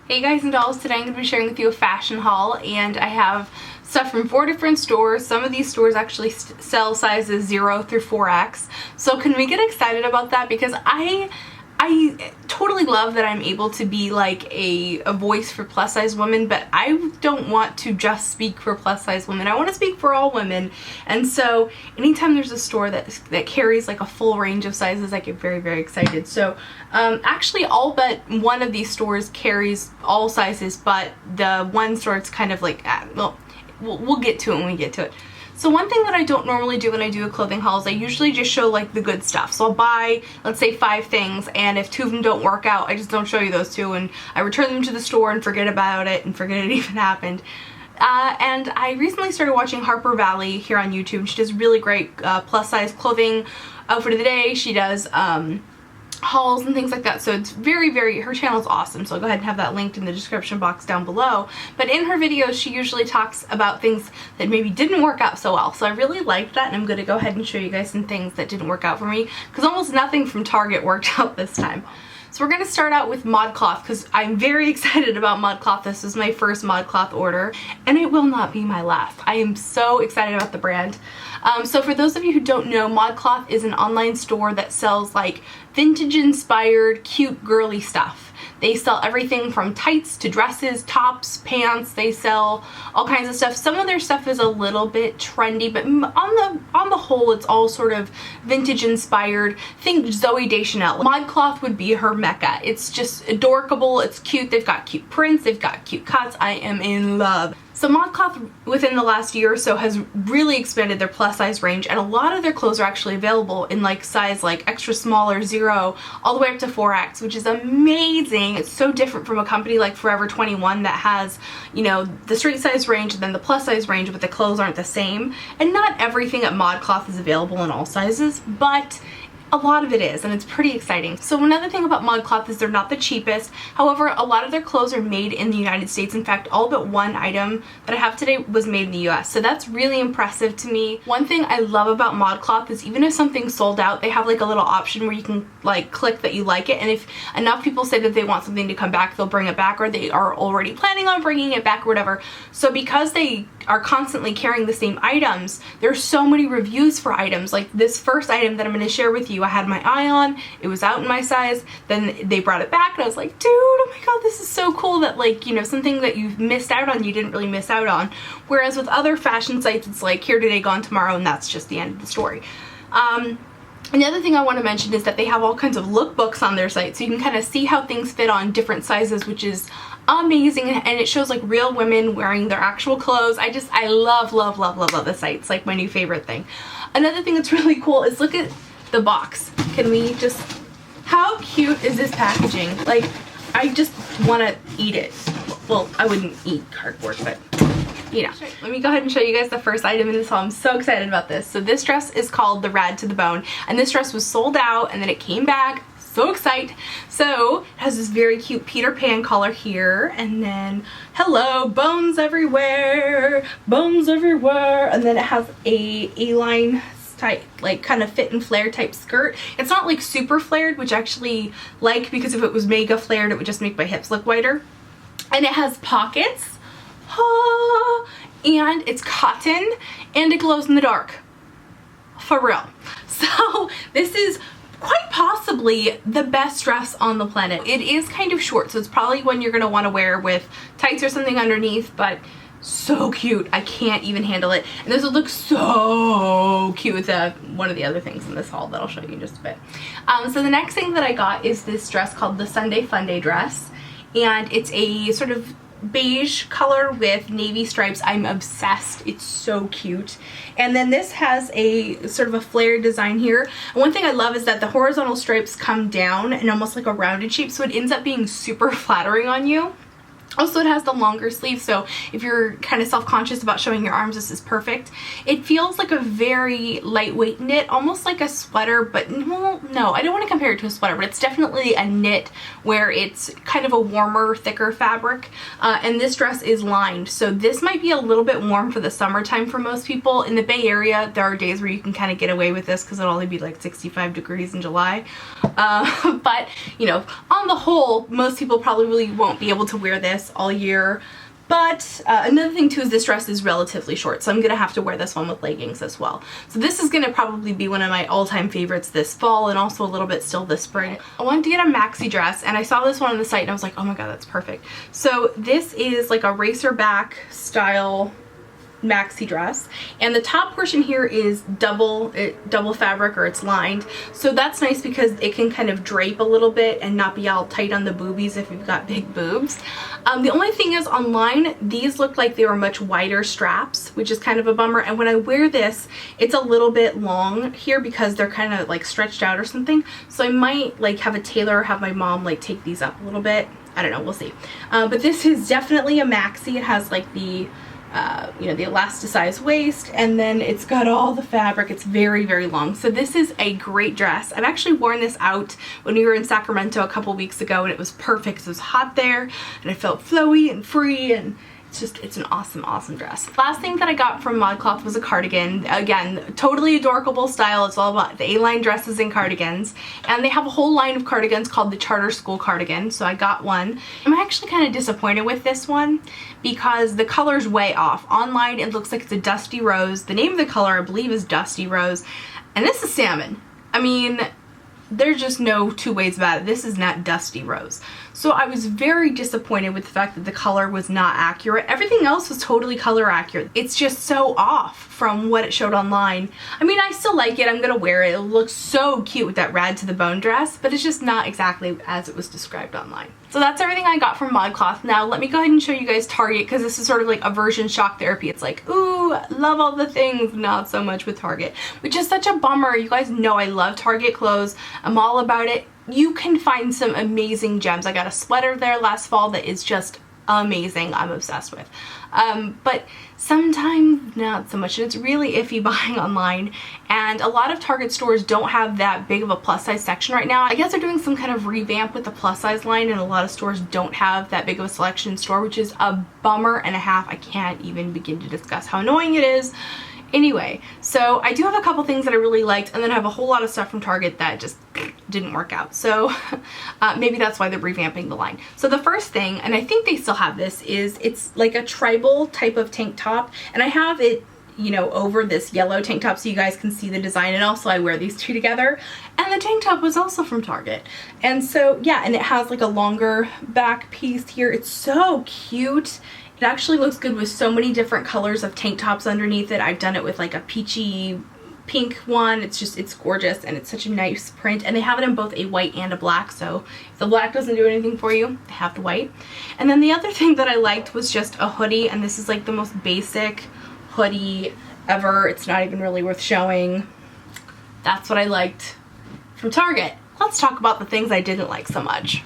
Hey guys and dolls, today I'm going to be sharing with you a fashion haul, and I have stuff from 4 different stores. Some of these stores actually sell sizes 0 through 4X. So can we get excited about that? Because I totally love that I'm able to be like a voice for plus size women, but I don't want to just speak for plus size women. I want to speak for all women. And so anytime there's a store that carries like a full range of sizes, I get very, very excited. So actually all but one of these stores carries all sizes, but the one store it's kind of like, well, we'll get to it when we get to it. So one thing that I don't normally do when I do a clothing haul is I usually just show like the good stuff. So I'll buy, let's say 5 things, and if 2 of them don't work out, I just don't show you those 2 and I return them to the store and forget about it and forget it even happened. And I recently started watching Harper Valley here on YouTube. She does really great plus size clothing. Outfit of the day, she does hauls and things like that, so it's very, her channel is awesome, so I'll go ahead and have that linked in the description box down below. But in her videos she usually talks about things that maybe didn't work out so well, so I really liked that, and I'm going to go ahead and show you guys some things that didn't work out for me, because almost nothing from Target worked out this time. So we're going to start out with ModCloth, because I'm very excited about ModCloth. This is my first ModCloth order, and it will not be my last. I am so excited about the brand. So for those of you who don't know, ModCloth is an online store that sells like vintage inspired, cute, girly stuff. They sell everything from tights to dresses, tops, pants. They sell all kinds of stuff. Some of their stuff is a little bit trendy, but on the whole, it's all sort of vintage inspired. Think Zooey Deschanel. ModCloth would be her mecca. It's just adorable. It's cute. They've got cute prints. They've got cute cuts. I am in love. So ModCloth within the last year or so has really expanded their plus size range, and a lot of their clothes are actually available in like size like extra small or 0 all the way up to 4X, which is amazing. It's so different from a company like Forever 21 that has, you know, the straight size range and then the plus size range, but the clothes aren't the same. And not everything at ModCloth is available in all sizes, but a lot of it is, and it's pretty exciting. So another thing about ModCloth is they're not the cheapest. However, a lot of their clothes are made in the United States. In fact, all but one item that I have today was made in the US. So that's really impressive to me. One thing I love about ModCloth is even if something's sold out, they have like a little option where you can like click that you like it, and if enough people say that they want something to come back, they'll bring it back, or they are already planning on bringing it back or whatever. So because they are constantly carrying the same items, there's so many reviews for items. Like this first item that I'm going to share with you, I had my eye on, it was out in my size, then they brought it back and I was like, dude, oh my god, this is so cool that, like, you know, something that you've missed out on, you didn't really miss out on. Whereas with other fashion sites, it's like here today, gone tomorrow, and that's just the end of the story. Another thing I want to mention is that they have all kinds of lookbooks on their site, so you can kind of see how things fit on different sizes, which is amazing, and it shows like real women wearing their actual clothes. I love the site. It's like my new favorite thing. Another thing that's really cool is look at the box. Can we just, how cute is this packaging? Like, I just want to eat it. Well, I wouldn't eat cardboard, but you know. Let me go ahead and show you guys the first item in this haul. I'm so excited about this. So this dress is called the Rad to the Bone, and this dress was sold out and then it came back. So excited. So it has this very cute Peter Pan collar here, and then hello, bones everywhere, bones everywhere, and then it has a A-line type, like kind of fit and flare type skirt. It's not like super flared, which I actually like, because if it was mega flared it would just make my hips look wider. And it has pockets, and it's cotton, and it glows in the dark. For real. So this is quite possibly the best dress on the planet. It is kind of short, so it's probably one you're going to want to wear with tights or something underneath, but so cute. I can't even handle it. And this would look so cute with one of the other things in this haul that I'll show you in just a bit. So the next thing that I got is this dress called the Sunday Funday dress, and it's a sort of beige color with navy stripes. I'm obsessed. It's so cute. And then this has a sort of a flared design here. And one thing I love is that the horizontal stripes come down in almost like a rounded shape, so it ends up being super flattering on you. Also, it has the longer sleeve, so if you're kind of self-conscious about showing your arms, this is perfect. It feels like a very lightweight knit, almost like a sweater, but well, no, I don't want to compare it to a sweater, but it's definitely a knit where it's kind of a warmer, thicker fabric. And this dress is lined, so this might be a little bit warm for the summertime for most people. In the Bay Area, there are days where you can kind of get away with this because it'll only be like 65 degrees in July. But, you know, on the whole, most people probably won't be able to wear this all year. But another thing too is this dress is relatively short, so I'm gonna have to wear this one with leggings as well. So this is gonna probably be one of my all-time favorites this fall, and also a little bit still this spring. I wanted to get a maxi dress, and I saw this one on the site and I was like, oh my god, that's perfect. So this is like a racer back style maxi dress, and the top portion here is double fabric, or it's lined, so that's nice because it can kind of drape a little bit and not be all tight on the boobies if you've got big boobs. The only thing is, online these look like they were much wider straps, which is kind of a bummer, and when I wear this it's a little bit long here because they're kind of like stretched out or something, so I might like have a tailor or have my mom like take these up a little bit. I don't know, we'll see. But this is definitely a maxi. It has like the you know, the elasticized waist, and then it's got all the fabric. It's very, very long. So this is a great dress. I've actually worn this out when we were in Sacramento a couple weeks ago, and it was perfect. It was hot there, and I felt flowy and free, and it's an awesome, awesome dress. Last thing that I got from ModCloth was a cardigan. Again, totally adorable style. It's all about the A-line dresses and cardigans. And they have a whole line of cardigans called the Charter School cardigan, so I got one. I'm actually kind of disappointed with this one because the color's way off. Online, it looks like it's a dusty rose. The name of the color, I believe, is Dusty Rose. And this is salmon. I mean, there's just no two ways about it. This is not Dusty Rose. So I was very disappointed with the fact that the color was not accurate. Everything else was totally color accurate. It's just so off from what it showed online. I mean, I still like it. I'm gonna wear it. It looks so cute with that rad to the bone dress, but it's just not exactly as it was described online. So that's everything I got from ModCloth. Now let me go ahead and show you guys Target, because this is sort of like aversion shock therapy. It's like, ooh, love all the things, not so much with Target, which is such a bummer. You guys know I love Target clothes. I'm all about it. You can find some amazing gems. I got a sweater there last fall that is just amazing. I'm obsessed with. But sometimes not so much, and it's really iffy buying online, and a lot of Target stores don't have that big of a plus size section right now. I guess they're doing some kind of revamp with the plus size line, and a lot of stores don't have that big of a selection in store, which is a bummer and a half. I can't even begin to discuss how annoying it is. Anyway, so I do have a couple things that I really liked, and then I have a whole lot of stuff from Target that just didn't work out. So maybe that's why they're revamping the line. So the first thing, and I think they still have this, is it's like a tribal type of tank top, and I have it, you know, over this yellow tank top so you guys can see the design, and also I wear these two together. And the tank top was also from Target. And so yeah, and it has like a longer back piece here. It's so cute. It actually looks good with so many different colors of tank tops underneath it. I've done it with like a peachy pink one. It's gorgeous, and it's such a nice print, and they have it in both a white and a black, so if the black doesn't do anything for you, they have the white. And then the other thing that I liked was just a hoodie, and this is like the most basic hoodie ever. It's not even really worth showing. That's what I liked from Target. Let's talk about the things I didn't like so much.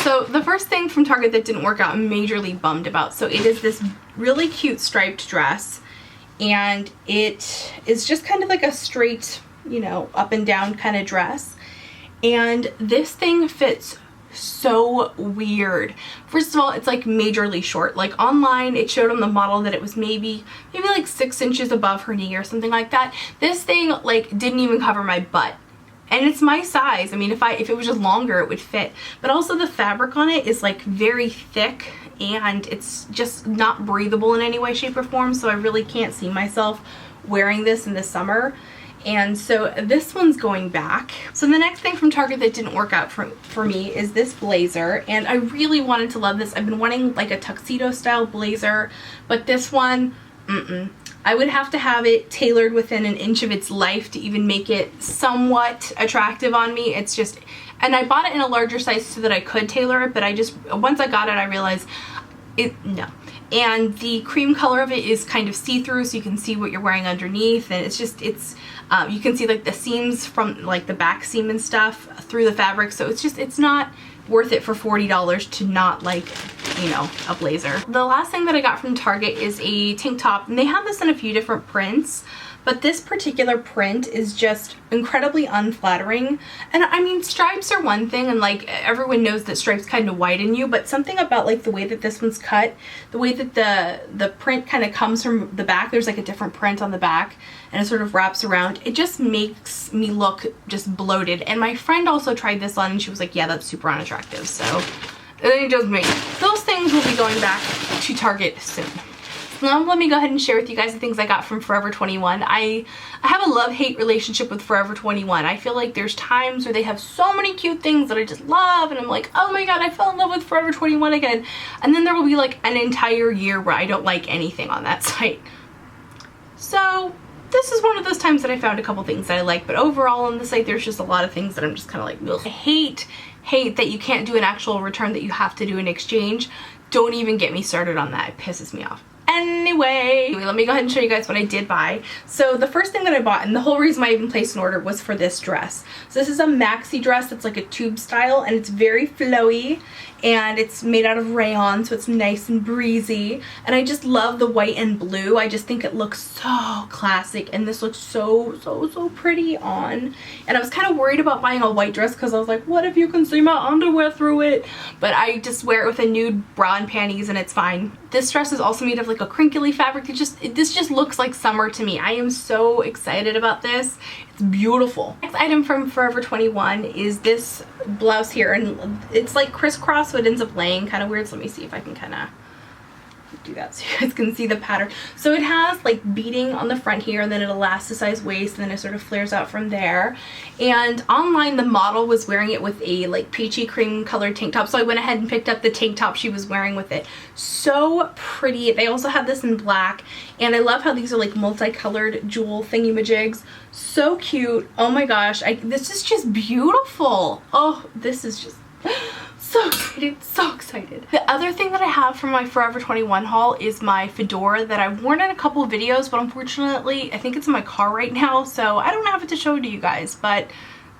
So the first thing from Target that didn't work out, I'm majorly bummed about. So it is this really cute striped dress, and it is just kind of like a straight, you know, up and down kind of dress. And this thing fits so weird. First of all, it's like majorly short. Like online, it showed on the model that it was maybe like 6 inches above her knee or something like that. This thing like didn't even cover my butt. And it's my size. I mean, if it was just longer, it would fit. But also the fabric on it is like very thick, and it's just not breathable in any way, shape, or form. So I really can't see myself wearing this in the summer. And so this one's going back. So the next thing from Target that didn't work out for me is this blazer. And I really wanted to love this. I've been wanting like a tuxedo style blazer, but this one, I would have to have it tailored within an inch of its life to even make it somewhat attractive on me. It's just, and I bought it in a larger size so that I could tailor it, but once I got it, I realized no. And the cream color of it is kind of see-through, so you can see what you're wearing underneath, and you can see like the seams from like the back seam and stuff through the fabric, so it's not worth it for $40 to not like, you know, a blazer. The last thing that I got from Target is a tank top, and they have this in a few different prints, but this particular print is just incredibly unflattering. And I mean, stripes are one thing, and like everyone knows that stripes kind of widen you, but something about like the way that this one's cut, the way that the print kind of comes from the back, there's like a different print on the back and it sort of wraps around, it just makes me look just bloated. And my friend also tried this on and she was like, yeah, that's super unattractive. So it just me. Those things will be going back to Target soon. Now let me go ahead and share with you guys the things I got from Forever 21. I have a love-hate relationship with Forever 21. I feel like there's times where they have so many cute things that I just love, and I'm like, oh my god, I fell in love with Forever 21 again. And then there will be like an entire year where I don't like anything on that site. So this is one of those times that I found a couple things that I like, but overall on the site there's just a lot of things that I'm just kind of like, ugh. I hate that you can't do an actual return, that you have to do an exchange. Don't even get me started on that. It pisses me off. Anyway, let me go ahead and show you guys what I did buy. So the first thing that I bought, and the whole reason I even placed an order, was for this dress. So this is a maxi dress that's like a tube style, and it's very flowy, and it's made out of rayon, so it's nice and breezy. And I just love the white and blue. I just think it looks so classic, and this looks so pretty on. And I was kind of worried about buying a white dress because I was like, what if you can see my underwear through it? But I just wear it with a nude bra and panties and it's fine. This dress is also made of like a crinkly fabric. This just looks like summer to me. I am so excited about this. It's beautiful. Next item from Forever 21 is this blouse here, and it's like crisscross, so it ends up laying kind of weird. So let me see if I can kind of do that so you guys can see the pattern. So it has like beading on the front here, and then an elasticized waist, and then it sort of flares out from there. And online the model was wearing it with a like peachy cream colored tank top, so I went ahead and picked up the tank top she was wearing with it. So pretty. They also have this in black, and I love how these are like multicolored jewel thingy-majigs. So cute. Oh my gosh, this is just beautiful. Oh, this is just so excited, so excited. The other thing that I have from my Forever 21 haul is my fedora that I've worn in a couple of videos, but unfortunately I think it's in my car right now, so I don't have it to show to you guys. But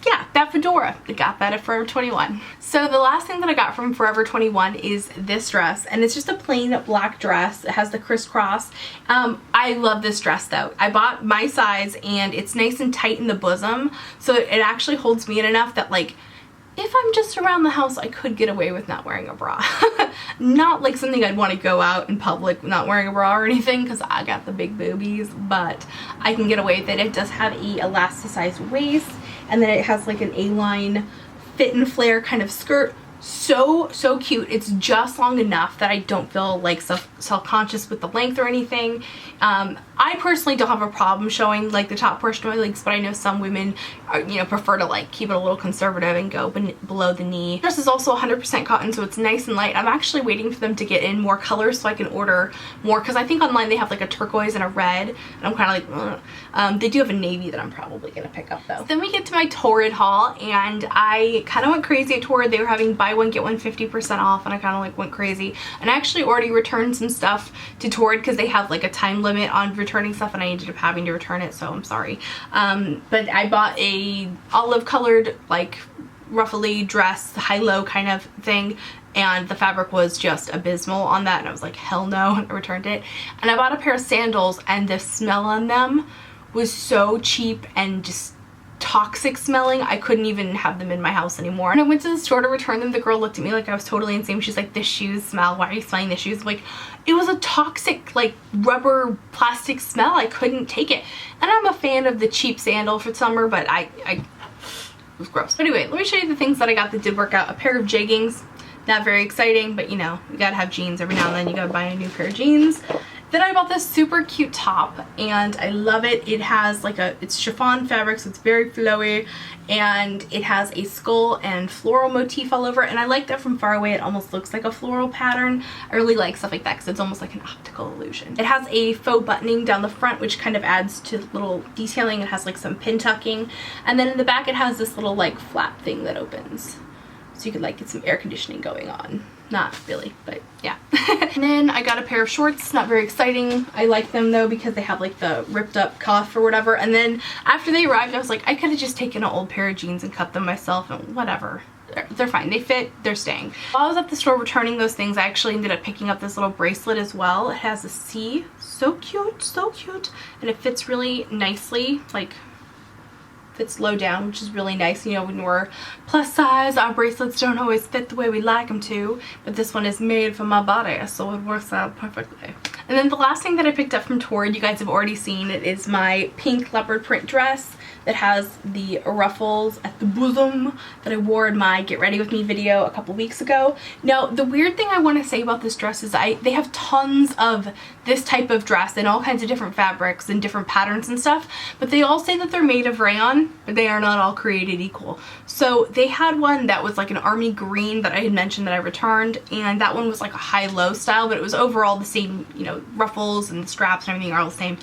yeah, that fedora, I got that at Forever 21. So the last thing that I got from Forever 21 is this dress, and it's just a plain black dress. It has the crisscross. I love this dress though. I bought my size, and it's nice and tight in the bosom, so it actually holds me in enough that like, if I'm just around the house, I could get away with not wearing a bra. Not like something I'd want to go out in public not wearing a bra or anything, because I got the big boobies, but I can get away with it. It does have a elasticized waist, and then it has like an A-line fit and flare kind of skirt. So cute. It's just long enough that I don't feel like self-conscious with the length or anything. I personally don't have a problem showing like the top portion of my legs, but I know some women are, you know, prefer to like keep it a little conservative and go below the knee. This dress is also 100% cotton, so it's nice and light. I'm actually waiting for them to get in more colors so I can order more, because I think online they have like a turquoise and a red, and I'm kind of like, they do have a navy that I'm probably gonna pick up though. Then we get to my Torrid haul, and I kind of went crazy at Torrid. They were having buy one get one 50% off, and I kind of like went crazy, and I actually already returned some stuff to Torrid because they have like a time limit on returning stuff, and I ended up having to return it, so I'm sorry. But I bought a olive colored like ruffly dress, high-low kind of thing, and the fabric was just abysmal on that, and I was like, hell no, and I returned it. And I bought a pair of sandals, and the smell on them was so cheap and just toxic smelling. I couldn't even have them in my house anymore. And I went to the store to return them. The girl looked at me like I was totally insane. She's like, the shoes smell. Why are you smelling the shoes? I'm like, it was a toxic like rubber plastic smell. I couldn't take it. And I'm a fan of the cheap sandal for summer, but it was gross. But anyway, let me show you the things that I got that did work out. A pair of jeggings. Not very exciting, but you know, you gotta have jeans every now and then. You gotta buy a new pair of jeans. Then I bought this super cute top, and I love it. It has like it's chiffon fabric, so it's very flowy, and it has a skull and floral motif all over it, and I like that from far away. It almost looks like a floral pattern. I really like stuff like that because it's almost like an optical illusion. It has a faux buttoning down the front, which kind of adds to little detailing. It has like some pin tucking, and then in the back it has this little like flap thing that opens, so you could like get some air conditioning going on. Not really, but yeah. And then I got a pair of shorts. Not very exciting. I like them though because they have like the ripped up cuff or whatever. And then after they arrived, I was like, I could have just taken an old pair of jeans and cut them myself, and whatever. they're fine. They fit, they're staying. While I was at the store returning those things, I actually ended up picking up this little bracelet as well. It has a C. So cute, so cute. And it fits really nicely, like fits low down, which is really nice. You know, when we're plus size, our bracelets don't always fit the way we like them to, but this one is made for my body, so it works out perfectly. And then the last thing that I picked up from Torrid, you guys have already seen, it is my pink leopard print dress that has the ruffles at the bosom that I wore in my Get Ready With Me video a couple weeks ago. Now, the weird thing I want to say about this dress is they have tons of this type of dress in all kinds of different fabrics and different patterns and stuff, but they all say that they're made of rayon, but they are not all created equal. So they had one that was like an army green that I had mentioned that I returned, and that one was like a high-low style, but it was overall the same, you know, ruffles and the straps and everything are all the same.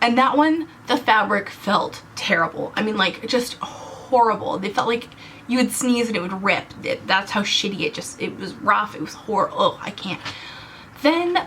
And that one, the fabric felt terrible. I mean, like, just horrible. They felt like you would sneeze and it would rip. That's how shitty it was rough. It was horrible. Oh, I can't. Then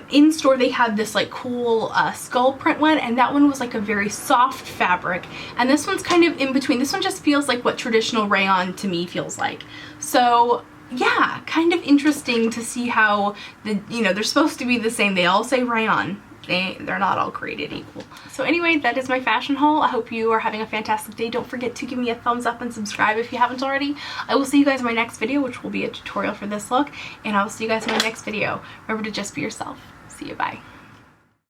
in store they had this like cool skull print one, and that one was like a very soft fabric, and this one's kind of in between. This one just feels like what traditional rayon to me feels like. So yeah, kind of interesting to see how they're supposed to be the same. They all say rayon. They're not all created equal. So anyway, that is my fashion haul. I hope you are having a fantastic day. Don't forget to give me a thumbs up and subscribe if you haven't already. I will see you guys in my next video, which will be a tutorial for this look, and I will see you guys in my next video. Remember to just be yourself. See you, bye.